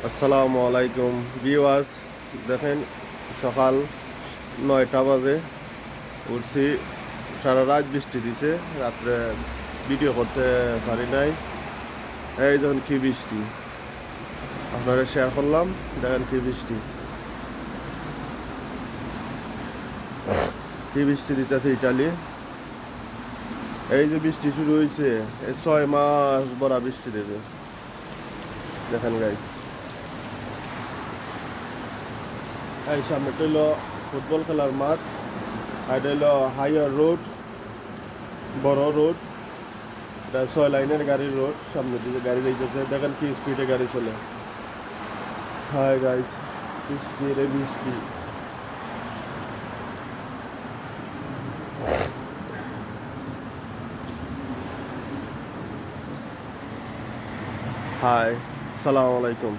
আসসালামু আলাইকুম ভিউয়ার্স। দেখেন সকাল 9টা বাজে উঠছি। সারা রাত বৃষ্টি দিছে, রাত্রে ভিডিও করতে পারি নাই। এই যখন কি বৃষ্টি আপনারা শেয়ার করলাম, দেখেন কি বৃষ্টি, কি বৃষ্টি দিতেছে ইটালি। এই যে বৃষ্টি শুরু হয়েছে, এই 6 মাস বড় বৃষ্টি দেবে। দেখেন গাই, এই সামনেটা হইলো ফুটবল খেলার মাঠ, আর এটা হইলো হাইওয়ে রোড, বড় রোড। এটা 6 লাইনের গাড়ির রোড, সামনে দিকে গাড়ি যাইতেছে, দেখেন কি স্পিডে গাড়ি চলে। হাই গাইস, বৃষ্টি রে বৃষ্টি। হাই, সালাম আলাইকুম।